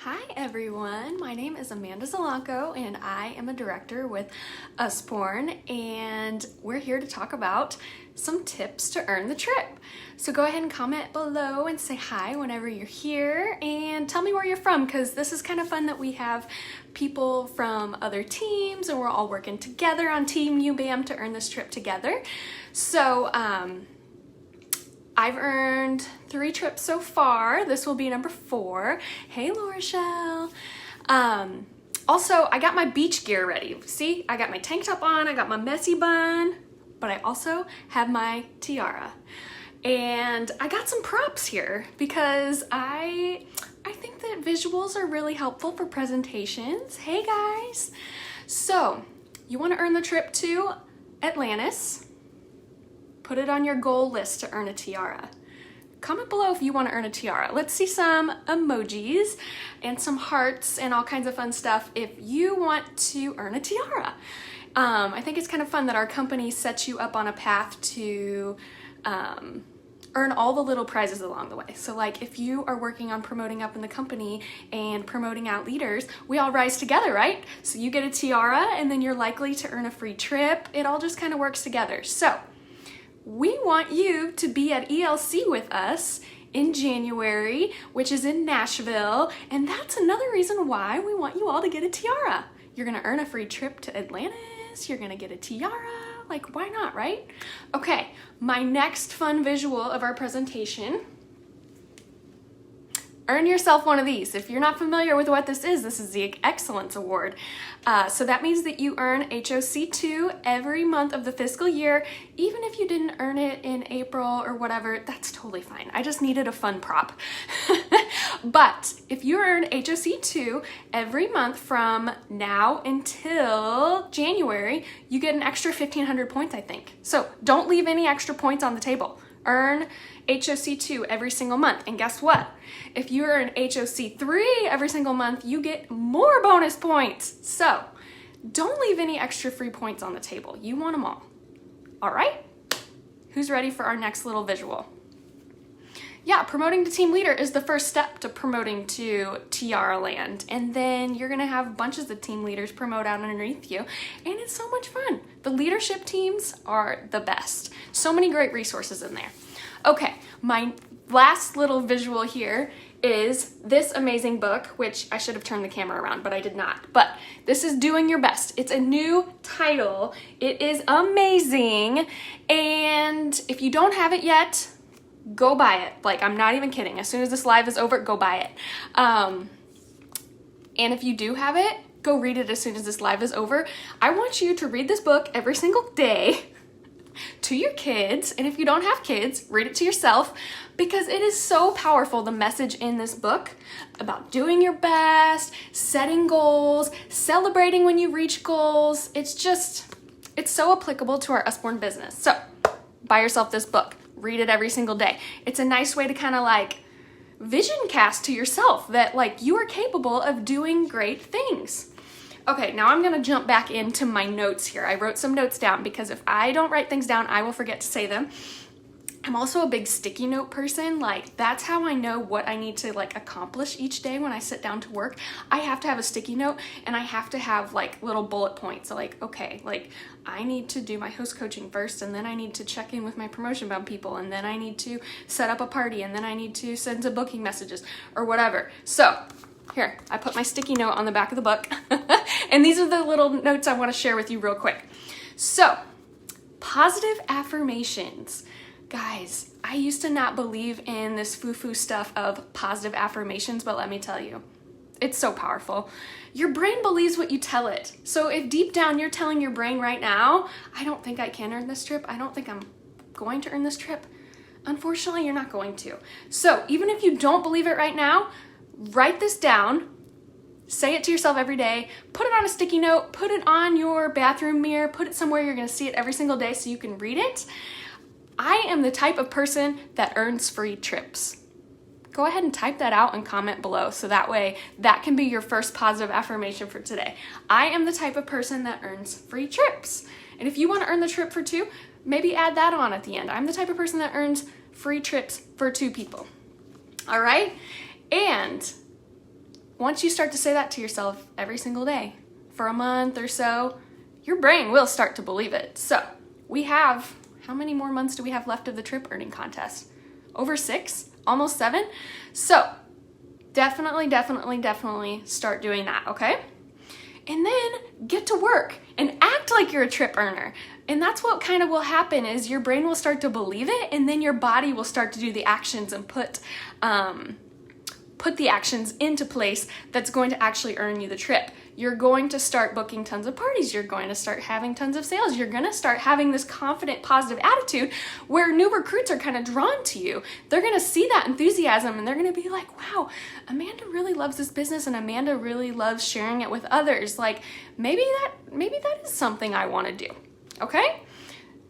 Hi everyone, my name is Amanda Zalanco and I am a director with Usborne, and we're here to talk about some tips to earn the trip. So go ahead and comment below and say hi whenever you're here and tell me where you're from, because this is kind of fun that we have people from other teams and we're all working together on Team UBAM to earn this trip together. So I've earned 3 trips so far. This will be number 4. Hey, Laura Shell. Also, I got my beach gear ready. See, I got my tank top on, I got my messy bun, but I also have my tiara. And I got some props here because I think that visuals are really helpful for presentations. Hey guys. So, you want to earn the trip to Atlantis. Put it on your goal list to earn a tiara. Comment below if you want to earn a tiara. Let's see some emojis and some hearts and all kinds of fun stuff if you want to earn a tiara. I think it's kind of fun that our company sets you up on a path to earn all the little prizes along the way. So like if you are working on promoting up in the company and promoting out leaders, we all rise together, right? So you get a tiara and then you're likely to earn a free trip. It all just kind of works together. So we want you to be at ELC with us in January, which is in Nashville, and that's another reason why we want you all to get a tiara. You're gonna earn a free trip to Atlantis, you're gonna get a tiara, like why not, right? Okay, my next fun visual of our presentation. Earn yourself one of these. If you're not familiar with what this is the Excellence Award. So that means that you earn HOC2 every month of the fiscal year. Even if you didn't earn it in April or whatever, that's totally fine. I just needed a fun prop. But if you earn HOC2 every month from now until January, you get an extra 1,500 points, I think. So don't leave any extra points on the table. Earn HOC2 every single month. And guess what? If you earn HOC3 every single month, you get more bonus points. So don't leave any extra free points on the table. You want them all. All right? Who's ready for our next little visual? Yeah, promoting to team leader is the first step to promoting to Tiara Land. And then you're gonna have bunches of team leaders promote out underneath you. And it's so much fun. The leadership teams are the best. So many great resources in there. Okay, my last little visual here is this amazing book, which I should have turned the camera around, but I did not. But this is Doing Your Best. It's a new title. It is amazing. And if you don't have it yet, go buy it. Like, I'm not even kidding. As soon as this live is over, go buy it. And if you do have it, go read it as soon as this live is over. I want you to read this book every single day to your kids. And if you don't have kids, read it to yourself, because it is so powerful, the message in this book about doing your best, setting goals, celebrating when you reach goals. It's so applicable to our Usborne business. So buy yourself this book. Read it every single day. It's a nice way to kind of like vision cast to yourself that like you are capable of doing great things. Okay, now I'm gonna jump back into my notes here. I wrote some notes down because if I don't write things down, I will forget to say them. I'm also a big sticky note person. Like that's how I know what I need to like accomplish each day when I sit down to work. I have to have a sticky note and I have to have like little bullet points. So like, okay, like I need to do my host coaching first, and then I need to check in with my promotion bound people, and then I need to set up a party, and then I need to send some booking messages or whatever. So here, I put my sticky note on the back of the book. And these are the little notes I want to share with you real quick. So, positive affirmations. Guys, I used to not believe in this foo-foo stuff of positive affirmations, but let me tell you, it's so powerful. Your brain believes what you tell it. So if deep down you're telling your brain right now, I don't think I can earn this trip, I don't think I'm going to earn this trip, unfortunately, you're not going to. So even if you don't believe it right now, write this down, say it to yourself every day, put it on a sticky note, put it on your bathroom mirror, put it somewhere you're gonna see it every single day so you can read it. I am the type of person that earns free trips. Go ahead and type that out and comment below so that way that can be your first positive affirmation for today. I am the type of person that earns free trips. And if you want to earn the trip for 2, maybe add that on at the end. I'm the type of person that earns free trips for 2 people. All right? And once you start to say that to yourself every single day for a month or so, your brain will start to believe it. So we have, how many more months do we have left of the trip earning contest? Over 6, almost 7. So definitely start doing that, okay? And then get to work and act like you're a trip earner. And that's what kind of will happen is your brain will start to believe it, and then your body will start to do the actions and put the actions into place that's going to actually earn you the trip. You're going to start booking tons of parties. You're going to start having tons of sales. You're going to start having this confident, positive attitude where new recruits are kind of drawn to you. They're going to see that enthusiasm and they're going to be like, wow, Amanda really loves this business and Amanda really loves sharing it with others. Like maybe that is something I want to do. Okay?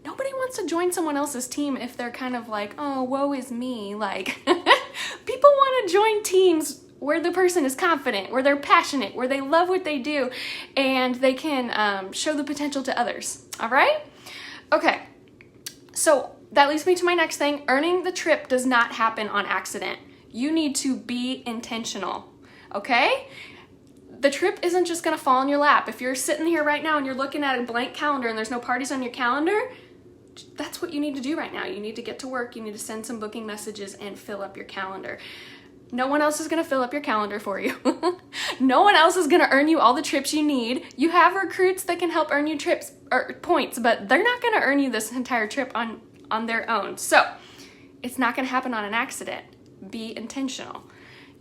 Nobody wants to join someone else's team if they're kind of like, oh, woe is me. Like people want to join teams where the person is confident, where they're passionate, where they love what they do, and they can show the potential to others. All right? Okay. So that leads me to my next thing. Earning the trip does not happen on accident. You need to be intentional. Okay? The trip isn't just going to fall in your lap. If you're sitting here right now and you're looking at a blank calendar and there's no parties on your calendar, that's what you need to do right now. You need to get to work. You need to send some booking messages and fill up your calendar. No one else is going to fill up your calendar for you. No one else is going to earn you all the trips you need. You have recruits that can help earn you trips or points, but they're not going to earn you this entire trip on their own. So it's not going to happen on an accident. Be intentional.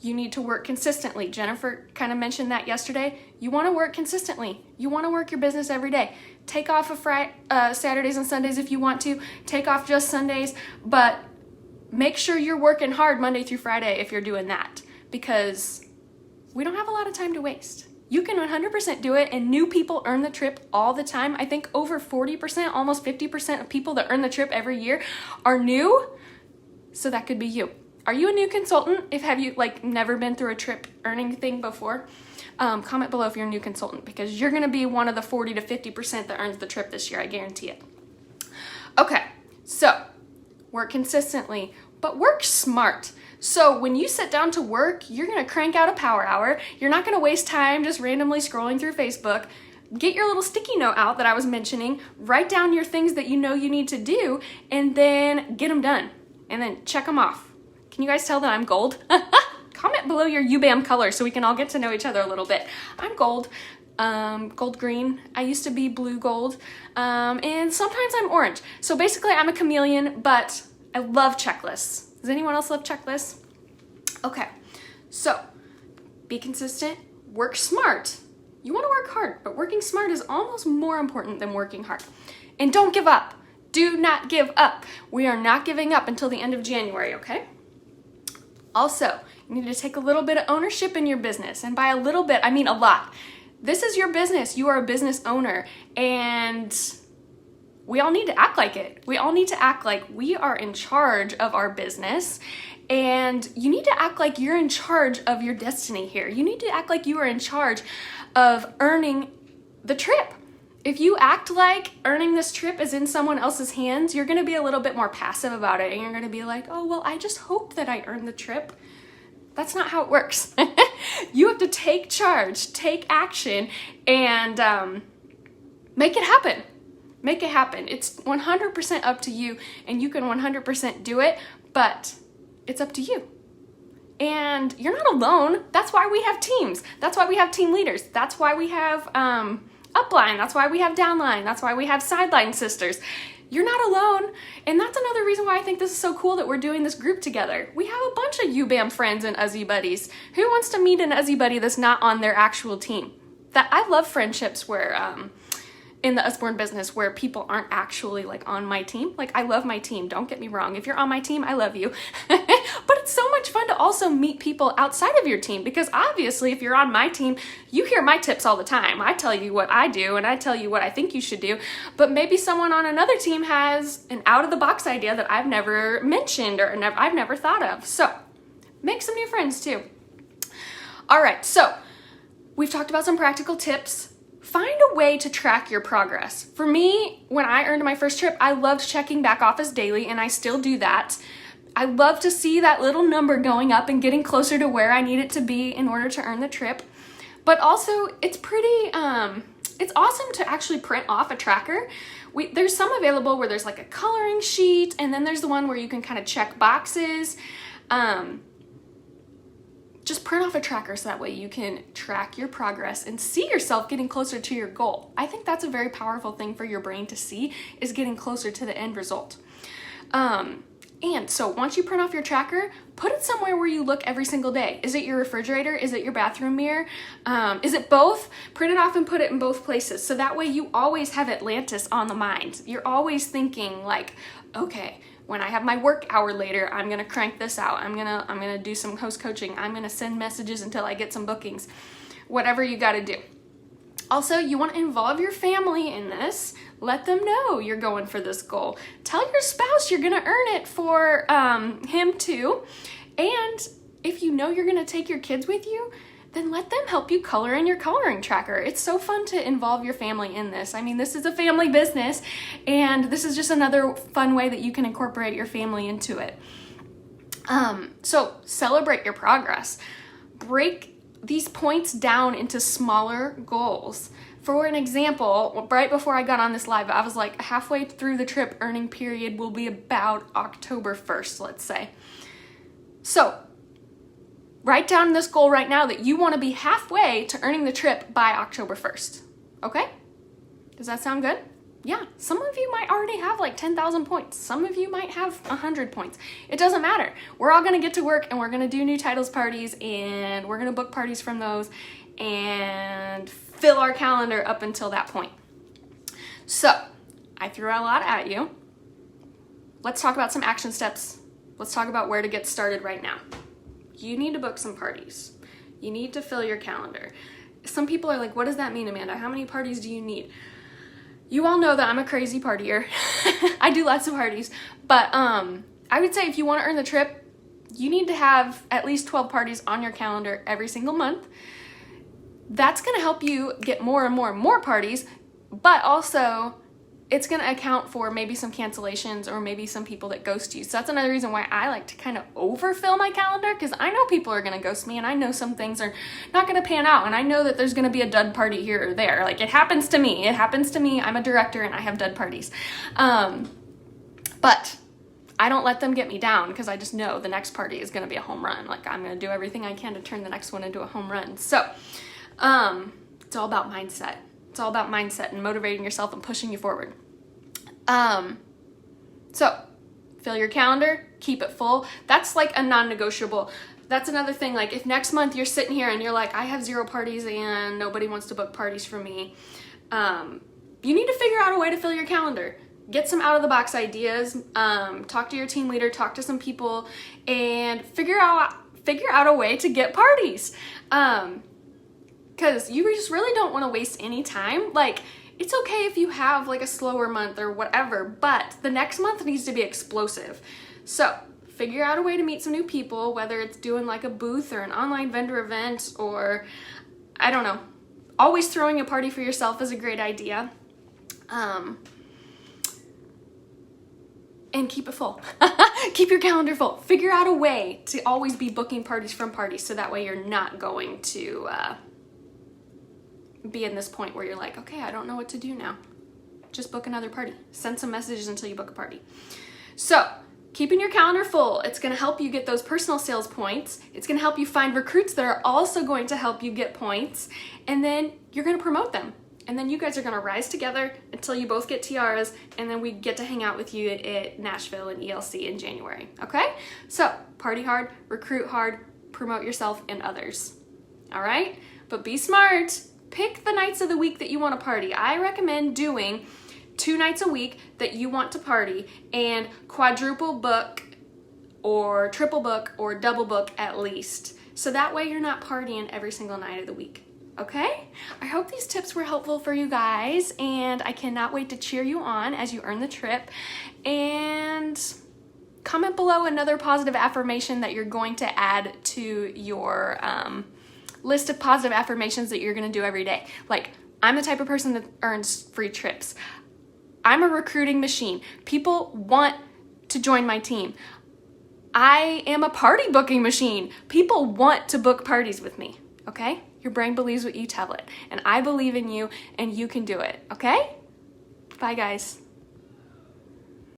You need to work consistently. Jennifer kind of mentioned that yesterday. You want to work consistently. You want to work your business every day. Take off Saturdays and Sundays if you want to. Take off just Sundays, but make sure you're working hard Monday through Friday if you're doing that, because we don't have a lot of time to waste. You can 100% do it, and new people earn the trip all the time. I think over 40%, almost 50% of people that earn the trip every year are new, so that could be you. Are you a new consultant? Have you never been through a trip earning thing before? Comment below if you're a new consultant, because you're going to be one of the 40 to 50% that earns the trip this year. I guarantee it. Okay, so work consistently, but work smart. So when you sit down to work, you're going to crank out a power hour. You're not going to waste time just randomly scrolling through Facebook. Get your little sticky note out that I was mentioning. Write down your things that you know you need to do, and then get them done. And then check them off. Can you guys tell that I'm gold? Comment below your UBAM color so we can all get to know each other a little bit. I'm gold. Gold green. I used to be blue gold. And sometimes I'm orange. So basically I'm a chameleon, but I love checklists. Does anyone else love checklists? Okay. So be consistent, work smart. You want to work hard, but working smart is almost more important than working hard. And don't give up. Do not give up. We are not giving up until the end of January, okay? Also, you need to take a little bit of ownership in your business. And by a little bit, I mean a lot. This is your business. You are a business owner. And we all need to act like it. We all need to act like we are in charge of our business. And you need to act like you're in charge of your destiny here. You need to act like you are in charge of earning the trip. If you act like earning this trip is in someone else's hands, you're going to be a little bit more passive about it. And you're going to be like, oh, well, I just hope that I earn the trip. That's not how it works. You have to take charge, take action, and make it happen. Make it happen. It's 100% up to you, and you can 100% do it, but it's up to you. And you're not alone. That's why we have teams. That's why we have team leaders. That's why we have upline. That's why we have downline. That's why we have sideline sisters. You're not alone. And that's another reason why I think this is so cool that we're doing this group together. We have a bunch of UBAM friends and Uzzy buddies. Who wants to meet an Uzzy buddy that's not on their actual team? That I love friendships where in the Usborne business where people aren't actually on my team. I love my team. Don't get me wrong. If you're on my team, I love you. But it's so much fun to also meet people outside of your team, because obviously if you're on my team, you hear my tips all the time. I tell you what I do and I tell you what I think you should do, but maybe someone on another team has an out-of-the-box idea that I've never mentioned or I've never thought of. So make some new friends too. All right, so we've talked about some practical tips. Find a way to track your progress. For me, when I earned my first trip, I loved checking back office daily, and I still do that. I love to see that little number going up and getting closer to where I need it to be in order to earn the trip. But also, it's pretty, it's awesome to actually print off a tracker. There's some available where there's like a coloring sheet, and then there's the one where you can kind of check boxes. Just print off a tracker so that way you can track your progress and see yourself getting closer to your goal. I think that's a very powerful thing for your brain to see, is getting closer to the end result. And so once you print off your tracker, put it somewhere where you look every single day. Is it your refrigerator? Is it your bathroom mirror? Is it both? Print it off and put it in both places. So that way you always have Atlantis on the mind. You're always thinking like, okay, when I have my work hour later, I'm gonna crank this out. I'm gonna do some host coaching. I'm gonna send messages until I get some bookings. Whatever you gotta do. Also, you want to involve your family in this. Let them know you're going for this goal. Tell your spouse you're going to earn it for him too. And if you know you're going to take your kids with you, then let them help you color in your coloring tracker. It's so fun to involve your family in this. I mean, this is a family business, and this is just another fun way that you can incorporate your family into it. So celebrate your progress. Break these points down into smaller goals. For an example, right before I got on this live, I was like, halfway through the trip earning period will be about October 1st, let's say. So write down this goal right now that you want to be halfway to earning the trip by October 1st. Okay? Does that sound good? Yeah, some of you might already have like 10,000 points. Some of you might have 100 points. It doesn't matter. We're all gonna get to work, and we're gonna do new titles parties, and we're gonna book parties from those and fill our calendar up until that point. So I threw a lot at you. Let's talk about some action steps. Let's talk about where to get started right now. You need to book some parties. You need to fill your calendar. Some people are like, what does that mean, Amanda? How many parties do you need? You all know that I'm a crazy partier. I do lots of parties, but I would say if you want to earn the trip, you need to have at least 12 parties on your calendar every single month. That's going to help you get more and more and more parties, but also it's going to account for maybe some cancellations or maybe some people that ghost you. So that's another reason why I like to kind of overfill my calendar, because I know people are going to ghost me, and I know some things are not going to pan out, and I know that there's going to be a dud party here or there. Like, it happens to me. It happens to me. I'm a director and I have dud parties. But I don't let them get me down, because I just know the next party is going to be a home run. Like, I'm going to do everything I can to turn the next one into a home run. So it's all about mindset. It's all about mindset and motivating yourself and pushing you forward. So fill your calendar, keep it full. That's like a non-negotiable. That's another thing. Like, if next month you're sitting here and you're like, I have 0 parties and nobody wants to book parties for me, you need to figure out a way to fill your calendar. Get some out of the box ideas, talk to your team leader, talk to some people, and figure out a way to get parties. Because you just really don't want to waste any time. Like, it's okay if you have like a slower month or whatever, but the next month needs to be explosive. So figure out a way to meet some new people, whether it's doing like a booth or an online vendor event, or I don't know. Always throwing a party for yourself is a great idea. And keep it full. Keep your calendar full. Figure out a way to always be booking parties from parties, so that way you're not going to be in this point where you're like, okay, I don't know what to do now. Just book another party. Send some messages until you book a party. So keeping your calendar full, it's going to help you get those personal sales points. It's going to help you find recruits that are also going to help you get points. And then you're going to promote them. And then you guys are going to rise together until you both get tiaras, and then we get to hang out with you at Nashville and ELC in January. Okay? So party hard, recruit hard, promote yourself and others. All right? But be smart. Pick the nights of the week that you want to party. I recommend doing 2 nights a week that you want to party, and quadruple book or triple book or double book at least. So that way you're not partying every single night of the week. Okay? I hope these tips were helpful for you guys, and I cannot wait to cheer you on as you earn the trip. And comment below another positive affirmation that you're going to add to your list of positive affirmations that you're going to do every day. Like, I'm the type of person that earns free trips. I'm a recruiting machine. People want to join my team. I am a party booking machine. People want to book parties with me, okay? Your brain believes what you tell it, and I believe in you, and you can do it, okay? Bye, guys.